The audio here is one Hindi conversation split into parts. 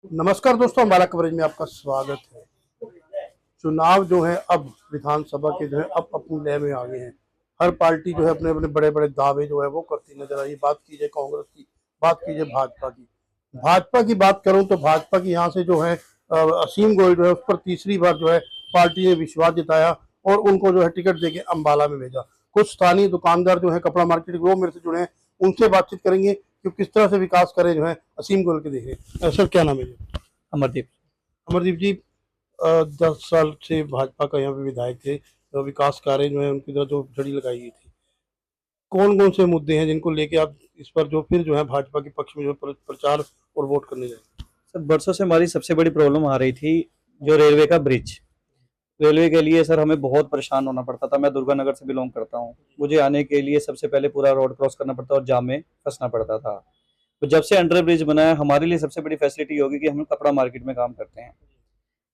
नमस्कार दोस्तों, हमारा कवरेज में आपका स्वागत है। चुनाव जो है अब विधानसभा के जो है अब अपनी लय में आ गए हैं। हर पार्टी जो है अपने अपने बड़े बड़े दावे जो है वो करती नजर आई। बात कीजिए कांग्रेस की, बात कीजिए भाजपा की। भाजपा की बात करूं तो भाजपा की यहाँ से जो है असीम गोयल जो है उस पर तीसरी बार जो है पार्टी ने विश्वास जताया और उनको जो है टिकट देके अम्बाला में भेजा। कुछ स्थानीय दुकानदार जो है कपड़ा मार्केट वो मेरे से जुड़े हैं, उनसे बातचीत करेंगे कि किस तरह से विकास करे जो है असीम गोयल के देखे। सर क्या नाम है? अमरदीप। अमरदीप जी, 10 साल से भाजपा का यहाँ पे विधायक थे, तो विकास कार्य जो है उनकी तरफ जो झड़ी लगाई गई थी, कौन कौन से मुद्दे हैं जिनको लेके आप इस पर जो फिर जो है भाजपा के पक्ष में जो प्रचार और वोट करने जाए? सर बरसों से हमारी सबसे बड़ी प्रॉब्लम आ रही थी जो रेलवे का ब्रिज। रेलवे के लिए सर हमें बहुत परेशान होना पड़ता था। मैं दुर्गानगर से बिलोंग करता हूँ। मुझे आने के लिए सबसे पहले पूरा रोड क्रॉस करना पड़ता और जाम में फंसना पड़ता था। तो जब से अंडर ब्रिज बना है हमारे लिए सबसे बड़ी फैसिलिटी होगी कि हम कपड़ा मार्केट में काम करते हैं।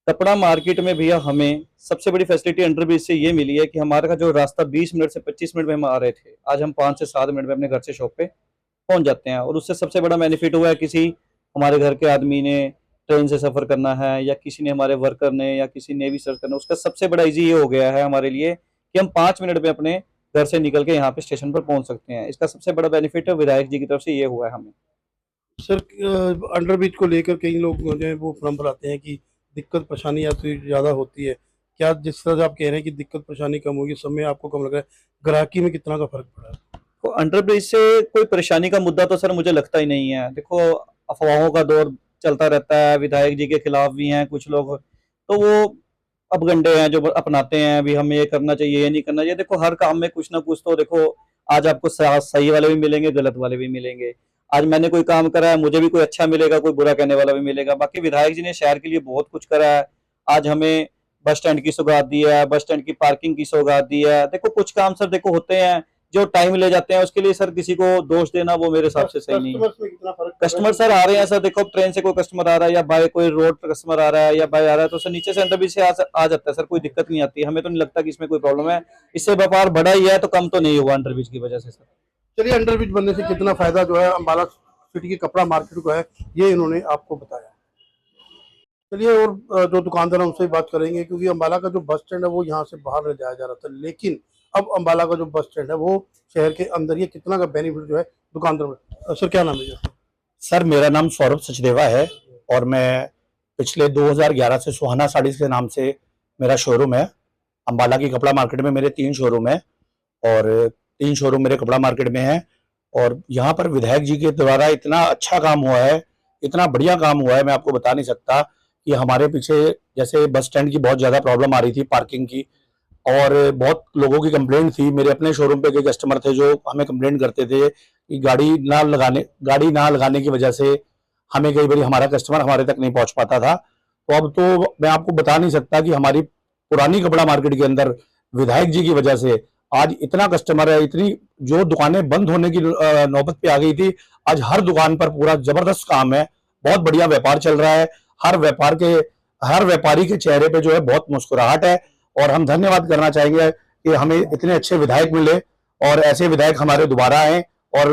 कपड़ा मार्केट में भैया हमें सबसे बड़ी फैसिलिटी अंडर ब्रिज से ये मिली है कि हमारे का जो रास्ता 20 मिनट से 25 मिनट में हम आ रहे थे, आज हम 5 से 7 मिनट में अपने घर से शॉप पे पहुंच जाते हैं। और उससे सबसे बड़ा बेनिफिट हुआ है, किसी हमारे घर के आदमी ने ट्रेन से सफर करना है या किसी ने हमारे वर्कर ने या किसी ने भी सर्च करना, उसका सबसे बड़ा इजी ये हो गया है हमारे लिए कि हम 5 मिनट में अपने घर से निकल के यहाँ पे स्टेशन पर पहुंच सकते हैं। इसका सबसे बड़ा बेनिफिट विधायक जी की तरफ से ये हुआ है हमें। सर, अंडर ब्रिज को लेकर कई लोग जो है वो भ्रम फैलाते हैं कि दिक्कत परेशानी या तो ज़्यादा होती है। क्या जिस तरह से आप कह रहे हैं कि दिक्कत परेशानी कम होगी, समय आपको कम लग रहा है, ग्राहकी में कितना का फर्क पड़ा है? तो अंडर ब्रिज से कोई परेशानी का मुद्दा तो सर मुझे लगता ही नहीं है। देखो, अफवाहों का दौर चलता रहता है, विधायक जी के खिलाफ भी हैं कुछ लोग, तो वो अपगंडे हैं जो अपनाते हैं अभी हमें ये करना चाहिए ये नहीं करना चाहिए। देखो, हर काम में कुछ ना कुछ तो देखो, आज आपको सही वाले भी मिलेंगे, गलत वाले भी मिलेंगे। आज मैंने कोई काम करा है, मुझे भी कोई अच्छा मिलेगा, कोई बुरा कहने वाला भी मिलेगा। बाकी विधायक जी ने शहर के लिए बहुत कुछ करा है। आज हमें बस स्टैंड की सौगात दी है, बस स्टैंड की पार्किंग की सौगात दी है। देखो, कुछ काम सर देखो होते हैं जो टाइम ले जाते हैं, उसके लिए सर किसी को दोष देना वो मेरे हिसाब से सही नहीं है। कस्टमर सर आ रहे हैं सर, देखो ट्रेन से कोई कस्टमर आ रहा है या बाय कोई रोड पर कस्टमर आ रहा है या बाय आ रहा है, तो सर नीचे से अंदर भी से आ जाता है सर, कोई दिक्कत नहीं आती। हमें तो नहीं लगता कि इसमें कोई प्रॉब्लम है। इससे व्यापार बढ़ा ही है तो कम तो नहीं हुआ अंडरब्रिज की वजह से सर। चलिए, अंडर ब्रिज बनने से कितना फायदा जो है अम्बाला सिटी के कपड़ा मार्केट को है, ये इन्होंने आपको बताया। चलिए, और जो दुकानदार हैं उनसे बात करेंगे, क्योंकि अम्बाला का जो बस स्टैंड है वो यहाँ से बाहर ले जाया जा रहा था, लेकिन अब अम्बाला का जो बस स्टैंड है वो शहर के अंदर, ये कितना का बेनिफिट जो है दुकानदार में। सर क्या नाम है? सर मेरा नाम सौरभ सचदेवा है और मैं पिछले 2011 से सुहाना साड़ीज के नाम से मेरा शोरूम है। अम्बाला की कपड़ा मार्केट में मेरे 3 शोरूम है और 3 शोरूम मेरे कपड़ा मार्केट में है। और यहाँ पर विधायक जी के द्वारा इतना अच्छा काम हुआ है, इतना बढ़िया काम हुआ है, मैं आपको बता नहीं सकता। कि हमारे पीछे जैसे बस स्टैंड की बहुत ज़्यादा प्रॉब्लम आ रही थी, पार्किंग की, और बहुत लोगों की कंप्लेंट थी। मेरे अपने शोरूम पे कई कस्टमर थे जो हमें कंप्लेंट करते थे कि गाड़ी ना लगाने की वजह से हमें कई बार हमारा कस्टमर हमारे तक नहीं पहुंच पाता था। तो अब तो मैं आपको बता नहीं सकता कि हमारी पुरानी कपड़ा मार्केट के अंदर विधायक जी की वजह से आज इतना कस्टमर है, इतनी जो दुकानें बंद होने की नौबत पे आ गई थी, आज हर दुकान पर पूरा जबरदस्त काम है, बहुत बढ़िया व्यापार चल रहा है। हर व्यापारी के चेहरे पे जो है बहुत मुस्कुराहट है और हम धन्यवाद करना चाहेंगे कि हमें इतने अच्छे विधायक मिले और ऐसे विधायक हमारे दोबारा आए। और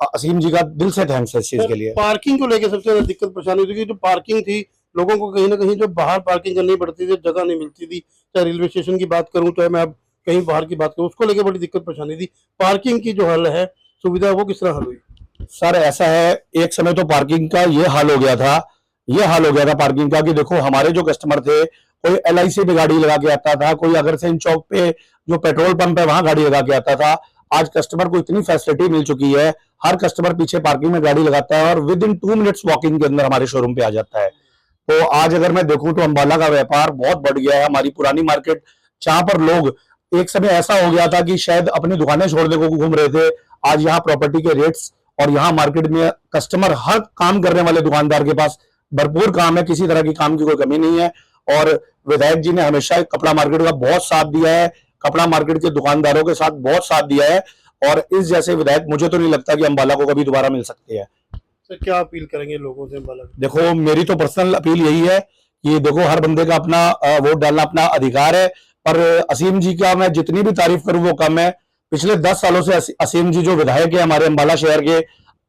असीम जी का दिल से थैंक्स है इस चीज के लिए। पार्किंग को लेकर सबसे ज्यादा दिक्कत परेशानी होती थी, जो पार्किंग थी लोगों को कहीं ना कहीं जो बाहर पार्किंग करनी पड़ती थी, जगह नहीं मिलती थी। चाहे रेलवे स्टेशन की बात करूं, चाहे मैं अब कहीं बाहर की बात करूं, उसको लेकर बड़ी दिक्कत परेशानी थी। पार्किंग की जो हल है, सुविधा, वो किस तरह हल हुई? सर ऐसा है, एक समय तो पार्किंग का ये हाल हो गया था पार्किंग का कि देखो हमारे जो कस्टमर थे, कोई LIC पे गाड़ी लगा के आता था, कोई अग्रसेन चौक पे जो पेट्रोल पंप है वहां गाड़ी लगा के आता था। आज कस्टमर को इतनी फैसिलिटी मिल चुकी है, हर कस्टमर पीछे पार्किंग में गाड़ी लगाता है और विद इन 2 मिनट्स वॉकिंग के अंदर हमारे शोरूम पे आ जाता है। तो आज अगर मैं देखूं तो अम्बाला का व्यापार बहुत बढ़ गया है। हमारी पुरानी मार्केट जहां पर लोग, एक समय ऐसा हो गया था कि शायद अपनी दुकानें छोड़ने को घूम रहे थे, आज यहाँ प्रॉपर्टी के रेट्स और यहाँ मार्केट में कस्टमर, हर काम करने वाले दुकानदार के पास भरपूर काम है, किसी तरह की काम की कोई कमी नहीं है। और विधायक जी ने हमेशा कपड़ा मार्केट का बहुत साथ दिया है, कपड़ा मार्केट के दुकानदारों के साथ बहुत साथ दिया है और इस जैसे विधायक मुझे तो नहीं लगता कि अम्बाला को कभी दोबारा मिल सकते हैं। सर क्या अपील करेंगे लोगों से अम्बाला? देखो, मेरी तो पर्सनल अपील यही है कि देखो, हर बंदे का अपना वोट डालना अपना अधिकार है, पर असीम जी का मैं जितनी भी तारीफ करूं वो कम है। पिछले 10 सालों से असीम जी जो विधायक है हमारे अम्बाला शहर के,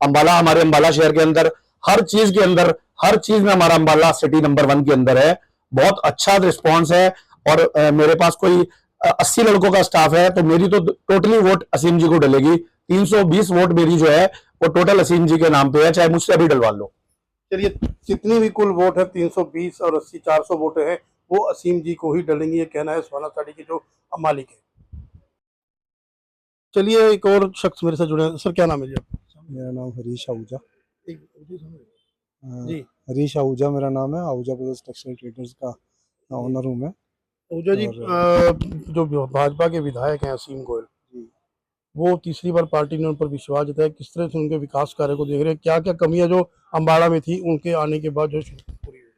हमारे अम्बाला शहर के अंदर हर चीज के अंदर हर चीज में हमारा अंबाला सिटी नंबर 1 के अंदर है। बहुत अच्छा रिस्पॉन्स है। और मेरे पास कोई 80 लड़कों का स्टाफ है, तो मेरी तो टोटली वोट असीम जी को डलेगी। 320 वोट मेरी जो है वो टोटल असीम जी के नाम पे है, चाहे मुझसे अभी डलवा लो। चलिए, जितनी भी कुल वोट है 320 और 80 400 वोट है, वो असीम जी को ही डलेंगी, ये कहना है सुहाना साड़ी के जो मालिक है। चलिए, एक और शख्स मेरे साथ जुड़े हैं। सर, क्या नाम है जी आपका? मेरा नाम हरीश आहूजा। जी, हरीश आहूजा मेरा नाम है। आहूजा ब्रदर्स टेक्सटाइल ट्रेडर्स का ओनर हूँ मैं। ओझा जी, और जो भाजपा के विधायक हैं असीम गोयल, वो तीसरी बार पार्टी ने उन पर विश्वास जताया। किस तरह से उनके विकास कार्य को देख रहे हैं? क्या क्या कमियां जो अम्बाड़ा में थी उनके आने के बाद जो पूरी हुई?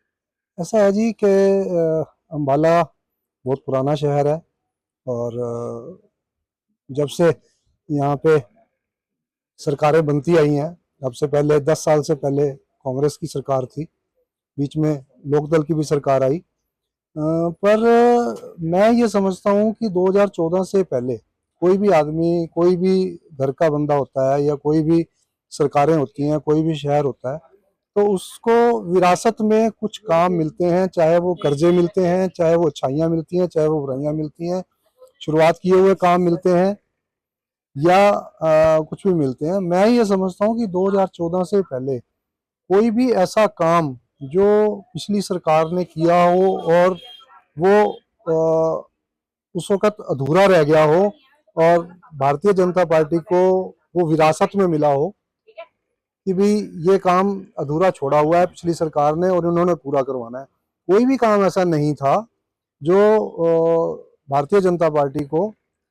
ऐसा है जी कि अम्बाला बहुत पुराना शहर है। और जब से यहाँ पे सरकारें बनती आई हैं, अब से पहले 10 साल से पहले कांग्रेस की सरकार थी, बीच में लोकदल की भी सरकार आई। पर मैं ये समझता हूँ कि 2014 से पहले कोई भी आदमी, कोई भी घर का बंदा होता है, या कोई भी सरकारें होती हैं, कोई भी शहर होता है, तो उसको विरासत में कुछ काम मिलते हैं, चाहे वो कर्जे मिलते हैं, चाहे वो अच्छाइयाँ मिलती हैं, चाहे वो बुराइयाँ मिलती हैं, शुरुआत किए हुए काम मिलते हैं, या कुछ भी मिलते हैं। मैं ये समझता हूँ कि 2014 से पहले कोई भी ऐसा काम जो पिछली सरकार ने किया हो और वो उस वक़्त अधूरा रह गया हो, और भारतीय जनता पार्टी को वो विरासत में मिला हो कि भाई ये काम अधूरा छोड़ा हुआ है पिछली सरकार ने और उन्होंने पूरा करवाना है। कोई भी काम ऐसा नहीं था जो भारतीय जनता पार्टी को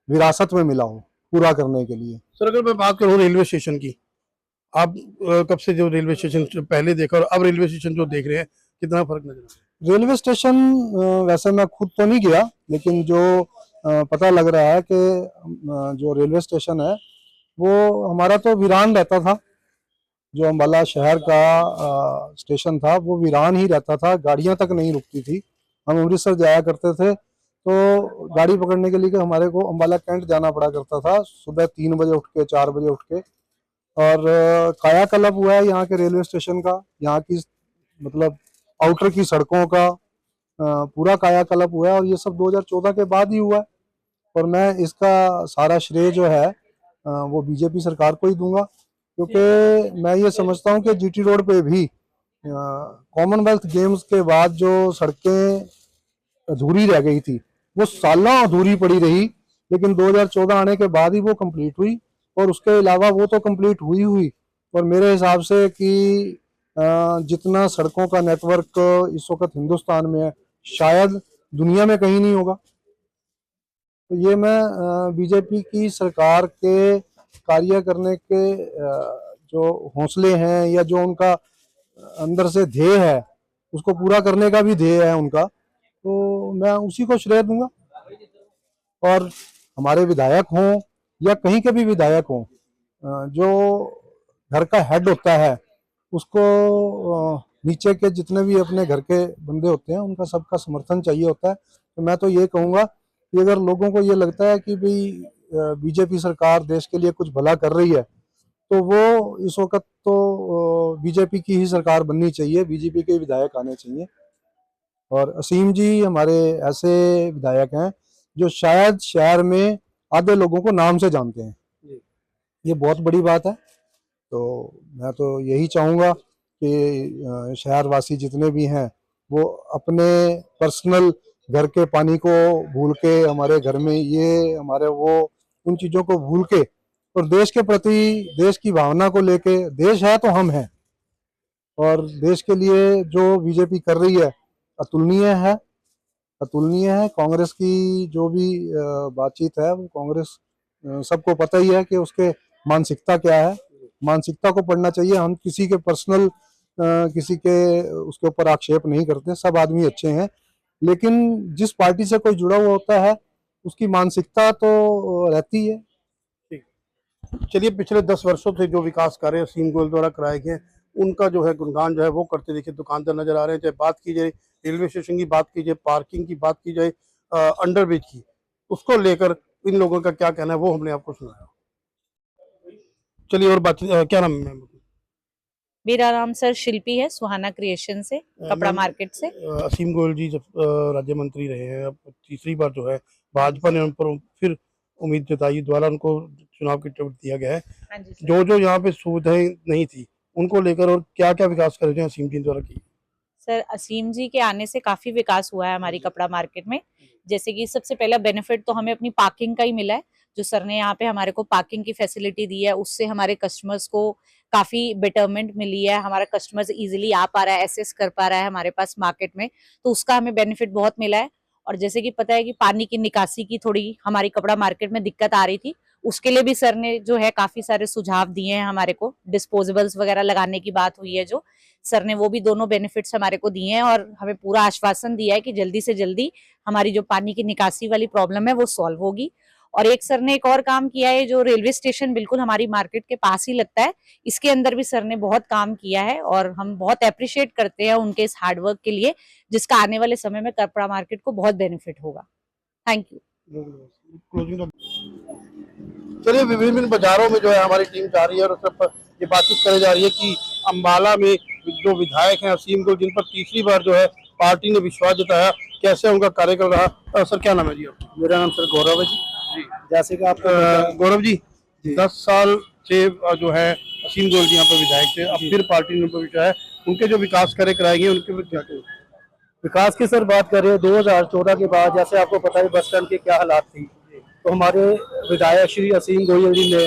विरासत में मिला हो पूरा करने के लिए। सर, अगर मैं बात करूँ रेलवे स्टेशन की, आप कब से जो रेलवे स्टेशन पहले देखा और अब रेलवे स्टेशन जो देख रहे हैं, कितना फर्क नजर आता है? रेलवे स्टेशन वैसे मैं खुद तो नहीं गया, लेकिन जो पता लग रहा है कि जो रेलवे स्टेशन है वो हमारा तो वीरान रहता था। जो अम्बाला शहर का स्टेशन था वो वीरान ही रहता था, गाड़ियां तक नहीं रुकती थी। हम अमृतसर जाया करते थे तो गाड़ी पकड़ने के लिए कि हमारे को अम्बाला कैंट जाना पड़ा करता था, सुबह 3 बजे उठ के, 4 बजे उठ के। और कायाकल्प हुआ है यहाँ के रेलवे स्टेशन का, यहाँ की मतलब आउटर की सड़कों का पूरा कायाकल्प हुआ है, और ये सब 2014 के बाद ही हुआ है। और मैं इसका सारा श्रेय जो है वो बीजेपी सरकार को ही दूंगा, क्योंकि मैं ये समझता हूँ कि जीटी रोड पे भी कॉमनवेल्थ गेम्स के बाद जो सड़कें अधूरी रह गई थी वो सालों अधूरी पड़ी रही, लेकिन 2014 आने के बाद ही वो कंप्लीट हुई। और उसके अलावा वो तो कंप्लीट हुई। और मेरे हिसाब से कि जितना सड़कों का नेटवर्क इस वक्त हिंदुस्तान में है, शायद दुनिया में कहीं नहीं होगा। तो ये मैं बीजेपी की सरकार के कार्य करने के जो हौसले हैं, या जो उनका अंदर से ध्येय है, उसको पूरा करने का भी ध्येय है उनका, तो मैं उसी को श्रेय दूंगा। और हमारे विधायक हों या कहीं के भी विधायक हों, जो घर का हेड होता है उसको नीचे के जितने भी अपने घर के बंदे होते हैं उनका सबका समर्थन चाहिए होता है। तो मैं तो ये कहूँगा कि अगर लोगों को ये लगता है कि भाई बीजेपी सरकार देश के लिए कुछ भला कर रही है, तो वो इस वक्त तो बीजेपी की ही सरकार बननी चाहिए, बीजेपी के विधायक आने चाहिए। और असीम जी हमारे ऐसे विधायक हैं जो शायद शहर में आधे लोगों को नाम से जानते हैं। ये बहुत बड़ी बात है। तो मैं तो यही चाहूँगा कि शहरवासी जितने भी हैं वो अपने पर्सनल घर के पानी को भूल के, हमारे घर में ये हमारे वो, उन चीज़ों को भूल के, और देश के प्रति, देश की भावना को लेके, देश है तो हम हैं, और देश के लिए जो बीजेपी कर रही है अतुलनीय है, अतुलनीय है। कांग्रेस की जो भी बातचीत है वो कांग्रेस, सबको पता ही है कि उसके मानसिकता क्या है। मानसिकता को पढ़ना चाहिए। हम किसी के पर्सनल किसी के उसके ऊपर आक्षेप नहीं करते, सब आदमी अच्छे हैं, लेकिन जिस पार्टी से कोई जुड़ा हुआ होता है उसकी मानसिकता तो रहती है। चलिए, पिछले 10 वर्षों से जो विकास कार्य असीम गोयल द्वारा कराए गए, उनका जो है गुणगान जो है वो करते देखिए दुकानदार नजर आ रहे हैं। चाहे बात की जाए रेलवे स्टेशन की, बात की जाए पार्किंग की, बात की जाए अंडरब्रिज की, उसको लेकर इन लोगों का क्या कहना है वो हमने आपको सुनाया। चलिए, और बात क्या नाम है? मेरा नाम सर शिल्पी है, सुहाना क्रिएशन से, कपड़ा मैम, मार्केट से। असीम गोयल जी जब राज्य मंत्री रहे हैं, अब तीसरी बार जो है भाजपा ने उन पर फिर उम्मीद जताई, द्वारा उनको चुनाव की टिकट दिया गया है। हाँ जी सर। जो जो यहाँ पे सुविधाएं नहीं थी उनको लेकर और क्या क्या विकास करे हैं असीम जी द्वारा की? सर असीम जी के आने से काफी विकास हुआ है हमारी कपड़ा मार्केट में। जैसे कि सबसे पहला बेनिफिट तो हमें अपनी पार्किंग का ही मिला है। जो सर ने यहाँ पे हमारे को पार्किंग की फैसिलिटी दी है, उससे हमारे कस्टमर्स को काफी बेटरमेंट मिली है। हमारा कस्टमर्स इजीली आ पा रहा है, एसेस कर पा रहा है हमारे पास मार्केट में, तो उसका हमें बेनिफिट बहुत मिला है। और जैसे कि पता है कि पानी की निकासी की थोड़ी हमारी कपड़ा मार्केट में दिक्कत आ रही थी, उसके लिए भी सर ने जो है काफी सारे सुझाव दिए हैं हमारे को। डिस्पोजेबल्स वगैरह लगाने की बात हुई है, जो सर ने वो भी दोनों बेनिफिट्स हमारे को दिए हैं और हमें पूरा आश्वासन दिया है कि जल्दी से जल्दी हमारी जो पानी की निकासी वाली प्रॉब्लम है वो सॉल्व होगी। और एक सर ने एक और काम किया है, जो रेलवे स्टेशन बिल्कुल हमारी मार्केट के पास ही लगता है, इसके अंदर भी सर ने बहुत काम किया है और हम बहुत अप्रिशिएट करते हैं उनके इस हार्डवर्क के लिए, जिसका आने वाले समय में कपड़ा मार्केट को बहुत बेनिफिट होगा। Thank you. क्लोजिंग। चलिए, विभिन्न बाजारों में जो है हमारी टीम जा रही है और उस पर ये बातचीत करी जा रही है कि अम्बाला में जो विधायक हैं असीम गोयल, जिन पर तीसरी बार जो है पार्टी ने विश्वास जताया, कैसे उनका कार्यकाल रहा। सर क्या नाम है जी आपका? मेरा नाम सर गौरव है जी। जैसे कि आपको गौरव जी, 10 साल से जो है असीम गोयल जी यहाँ पर विधायक थे, अब फिर पार्टी ने उन पर विश्वास है, उनके जो विकास कार्य कराएंगे उनके ऊपर क्या कहें? विकास की सर बात करें, 2014 के बाद जैसे आपको पता है बस स्टैंड की क्या हालात थी, तो हमारे विधायक श्री असीम गोयल जी ने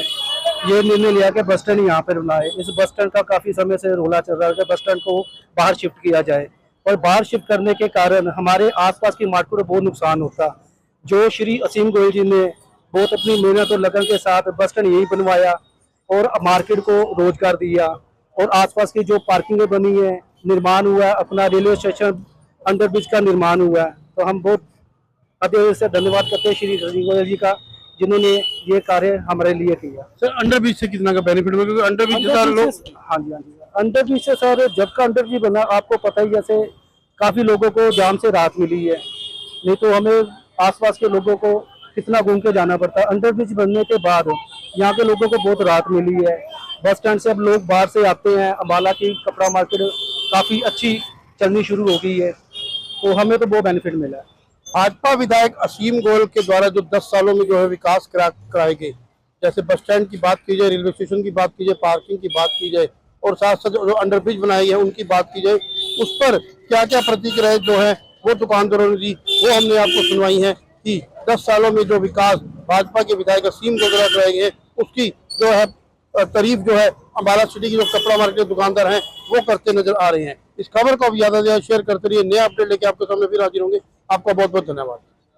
ये निर्णय लिया कि बस स्टैंड यहाँ पर बनाए। इस बस स्टैंड का काफी समय से रोला चल रहा है कि बस स्टैंड को बाहर शिफ्ट किया जाए, और बाहर शिफ्ट करने के कारण हमारे आसपास की मार्केट को बहुत नुकसान होता। जो श्री असीम गोयल जी ने बहुत अपनी मेहनत और लगन के साथ बस स्टैंड यही बनवाया और मार्केट को रोजगार दिया, और आसपास की जो पार्किंगें बनी है, निर्माण हुआ है, अपना रेलवे स्टेशन अंडरब्रिज का निर्माण हुआ है, तो हम बहुत हृदय से धन्यवाद करते हैं श्री असीम गोयल जी का, जिन्होंने ये कार्य हमारे लिए किया। सर अंडर ब्रिज से कितना का बेनिफिट होगा? क्योंकि अंडर ब्रिज से लोग, हाँ जी अंडर ब्रिज से सर, जब का अंडर ब्रिज बना आपको पता ही, जैसे काफी लोगों को जाम से राहत मिली है, नहीं तो हमें आसपास के लोगों को कितना घूम के जाना पड़ता है। अंडर ब्रिज बनने के बाद यहाँ के लोगों को बहुत राहत मिली है। बस स्टैंड से अब लोग बाहर से आते हैं, अम्बाला की कपड़ा मार्केट काफी अच्छी चलनी शुरू हो गई है, तो हमें तो बहुत बेनिफिट मिला है। भाजपा विधायक असीम गोयल के द्वारा जो 10 सालों में जो है विकास कराए गए, जैसे बस स्टैंड की बात की जाए, रेलवे स्टेशन की बात की जाए, पार्किंग की बात की जाए, और साथ साथ जो अंडरब्रिज बनाई है उनकी बात की जाए, उस पर क्या क्या प्रतिक्रिया जो है वो दुकानदारों ने दी, वो हमने आपको सुनवाई है कि 10 सालों में जो विकास भाजपा के विधायक असीम गोयल द्वारा कराए गए, उसकी जो है तारीफ जो है अम्बाला सिटी की जो कपड़ा मार्केट के दुकानदार हैं वो करते नजर आ रहे हैं। इस खबर को आप ज्यादा से ज्यादा शेयर करते रहिए। नया अपडेट लेके आपके सामने फिर हाजिर होंगे। आपका बहुत बहुत धन्यवाद।